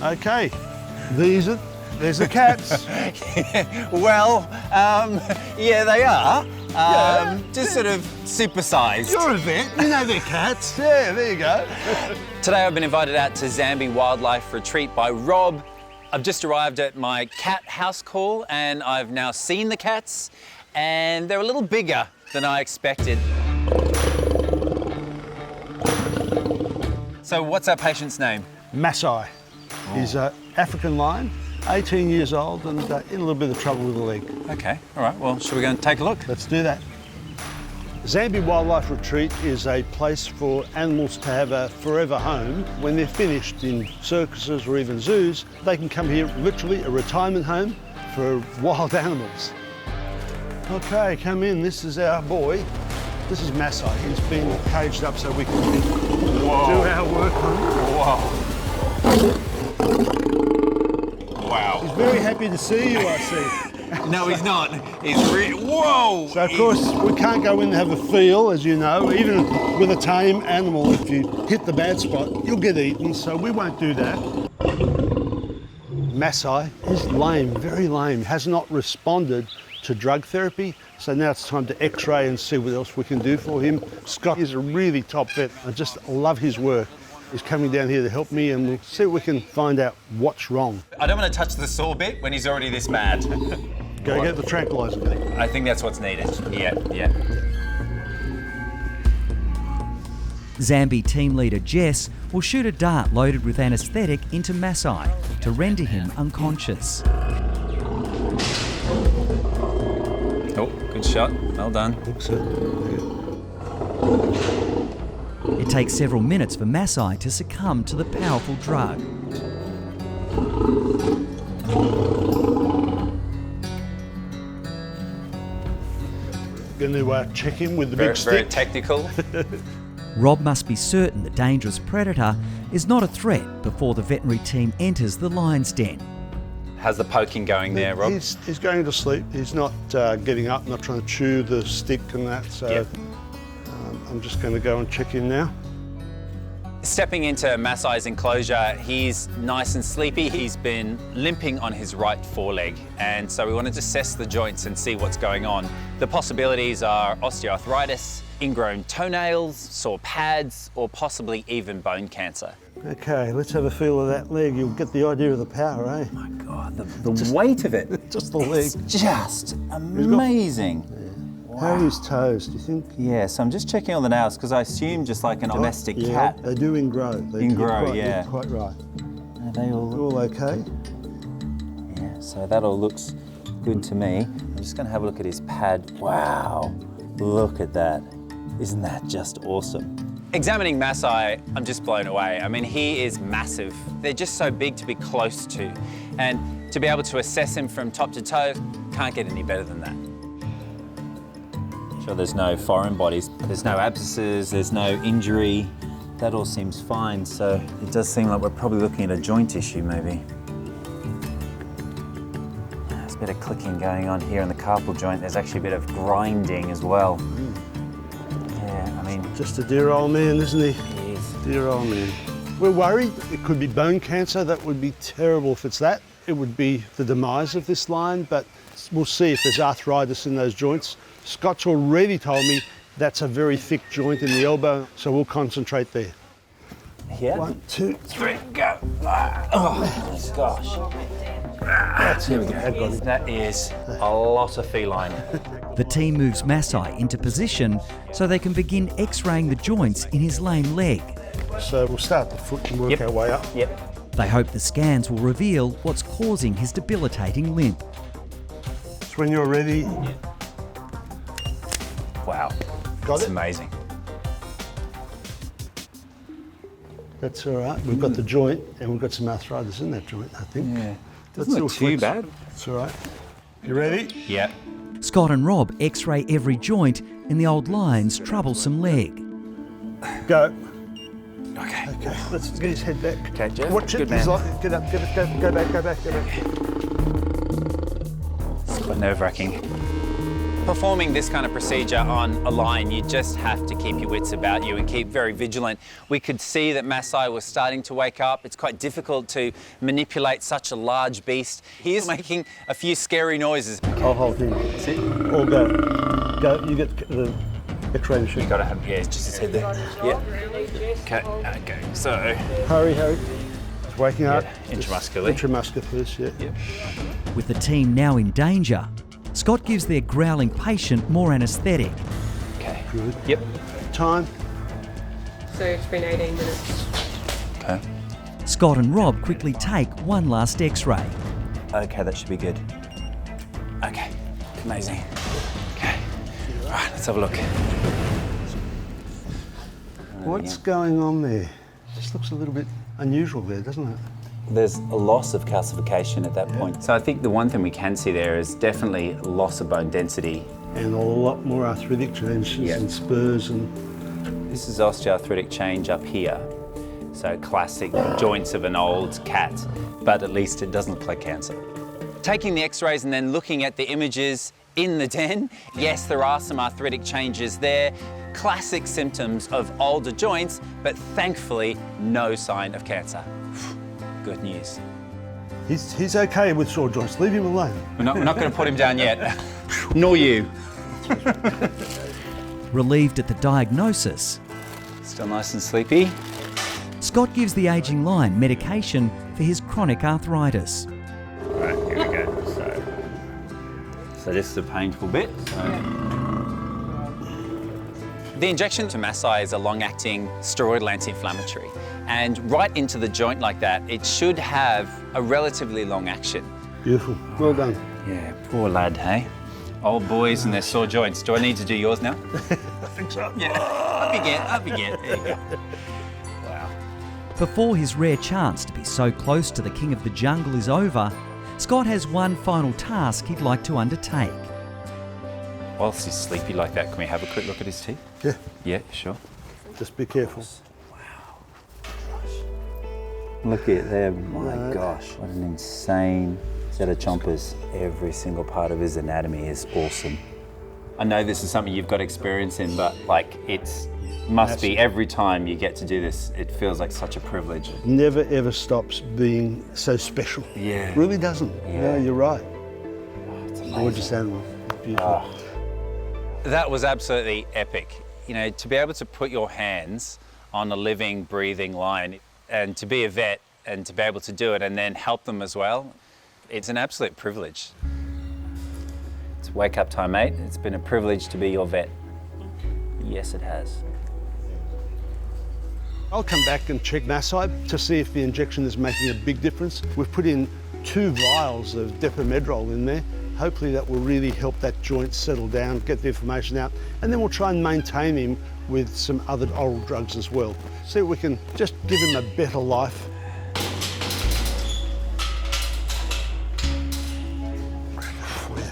Okay, there's the cats. Well, yeah, they are. Just sort of supersized. You're a vet, you know they're cats. Yeah, there you go. Today I've been invited out to Zambi Wildlife Retreat by Rob. I've just arrived at my cat house call and I've now seen the cats and they're a little bigger than I expected. So what's our patient's name? Masai. He's an African lion, 18 years old and in a little bit of trouble with the leg. Okay, all right, well, should we go and take a look? Let's do that. Zambi Wildlife Retreat is a place for animals to have a forever home. When they're finished in circuses or even zoos, they can come here, literally a retirement home for wild animals. Okay, come in, this is our boy. This is Massi. He's been caged up so we can do our work on him. Whoa. Wow. He's very happy to see you, I see. No, he's not. He's whoa! So, of course, we can't go in and have a feel, as you know. Even with a tame animal, if you hit the bad spot, you'll get eaten, so we won't do that. Masai is lame, very lame, has not responded to drug therapy, so now it's time to x-ray and see what else we can do for him. Scott is a really top vet. I just love his work. He's coming down here to help me and we'll see if we can find out what's wrong. I don't want to touch the sore bit when he's already this bad. Go get the tranquilizer. I think that's what's needed. Yeah. Zambi team leader Jess will shoot a dart loaded with anaesthetic into Masai to render him unconscious. Oh, good shot. Well done. It takes several minutes for Masai to succumb to the powerful drug. Going to check him with the big stick. Very technical. Rob must be certain the dangerous predator is not a threat before the veterinary team enters the lion's den. How's the poking going there, Rob? He's going to sleep. He's not getting up, not trying to chew the stick and that, so I'm just going to go and check in now. Stepping into Masai's enclosure, he's nice and sleepy. He's been limping on his right foreleg, and so we wanted to assess the joints and see what's going on. The possibilities are osteoarthritis, ingrown toenails, sore pads, or possibly even bone cancer. Okay, let's have a feel of that leg. You'll get the idea of the power, eh? Oh my God, the weight of it. Just the leg. It's just amazing. How are his toes, do you think? Yeah, so I'm just checking all the nails because I assume just like a domestic cat. They do ingrow. You're quite right. Are they all okay? Yeah, so that all looks good to me. I'm just going to have a look at his pad. Wow, look at that. Isn't that just awesome? Examining Masai, I'm just blown away. I mean, he is massive. They're just so big to be close to. And to be able to assess him from top to toe, can't get any better than that. Sure, there's no foreign bodies, there's no abscesses, there's no injury. That all seems fine, so it does seem like we're probably looking at a joint issue, maybe. There's a bit of clicking going on here in the carpal joint. There's actually a bit of grinding as well. Yeah, I mean... Just a dear old man, isn't he? He is. Dear old man. We're worried it could be bone cancer. That would be terrible if it's that. It would be the demise of this lion, but we'll see if there's arthritis in those joints. Scott's already told me that's a very thick joint in the elbow, so we'll concentrate there. Yeah. 1, 2, 3, go. Oh, gosh. Here we go. I got it. That is a lot of feline. The team moves Masai into position so they can begin x-raying the joints in his lame leg. So we'll start the foot and work our way up. Yep. They hope the scans will reveal what's causing his debilitating limp. So when you're ready... Wow. Got That's it? amazing. That's all right. We've got the joint and we've got some arthritis in that joint, I think. Yeah. Doesn't look too bad. It's all right. You ready? Yep. Scott and Rob x-ray every joint in the old lion's troublesome leg. Go. Okay. Okay, let's get his head back. Okay, Jeff. Watch it. Good man. Get up, get it, go back. It's quite nerve-wracking. Performing this kind of procedure on a lion, you just have to keep your wits about you and keep very vigilant. We could see that Masai was starting to wake up. It's quite difficult to manipulate such a large beast. He is making a few scary noises. I'll hold him. Sit. Or go. Go, you get the X-ray machine. You've got to have, yeah, just his head there. Yeah. Okay, so. Hurry. It's waking up. Intramuscularly. Intramuscular first, yeah. Yep. With the team now in danger, Scott gives their growling patient more anaesthetic. Okay. Good. Yep. Time. So it's been 18 minutes. Okay. Scott and Rob quickly take one last X-ray. Okay, that should be good. Okay, amazing. Okay, all right, let's have a look. What's going on there? Just looks a little bit unusual there, doesn't it? There's a loss of calcification at that point. So I think the one thing we can see there is definitely loss of bone density. And a lot more arthritic changes and spurs and... This is osteoarthritic change up here. So classic joints of an old cat, but at least it doesn't look like cancer. Taking the x-rays and then looking at the images in the den, yes, there are some arthritic changes there, classic symptoms of older joints, but thankfully no sign of cancer. Good news. He's okay with sore joints, leave him alone. We're not going to put him down yet, nor you. Relieved at the diagnosis, Still nice and sleepy. Scott gives the ageing lion medication for his chronic arthritis. All right, here we go. So this is a painful bit. The injection to Masai is a long-acting steroidal anti-inflammatory, and right into the joint like that, it should have a relatively long action. Beautiful, well done. Yeah, poor lad, hey? Old boys and their sore joints. Do I need to do yours now? I think so. Yeah, up again. There you go. Wow. Before his rare chance to be so close to the king of the jungle is over, Scott has one final task he'd like to undertake. Whilst he's sleepy like that, can we have a quick look at his teeth? Yeah, Yeah, sure. just be careful. Look at them, my gosh. What an insane set of chompers. Every single part of his anatomy is awesome. I know this is something you've got experience in, but like must be every time you get to do this, it feels like such a privilege. Never ever stops being so special. Yeah. It really doesn't. Yeah. No, you're right. It's amazing. Gorgeous animal. Beautiful. That was absolutely epic. You know, to be able to put your hands on a living, breathing lion and to be a vet and to be able to do it and then help them as well, it's an absolute privilege. It's wake up time, mate. It's been a privilege to be your vet. Yes, it has. I'll come back and check Masai to see if the injection is making a big difference. We've put in 2 vials of depomedrol in there. Hopefully that will really help that joint settle down, get the inflammation out, and then we'll try and maintain him with some other oral drugs as well. See if we can just give him a better life.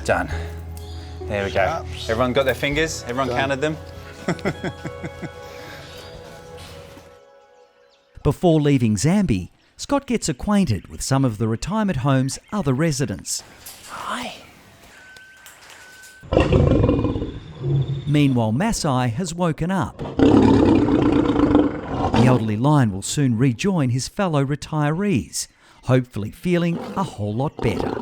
Done. There we go. Sharps. Everyone got their fingers? Everyone Done. counted them? Before leaving Zambi, Scott gets acquainted with some of the retirement home's other residents. Hi. Meanwhile, Masai has woken up. The elderly lion will soon rejoin his fellow retirees, hopefully feeling a whole lot better.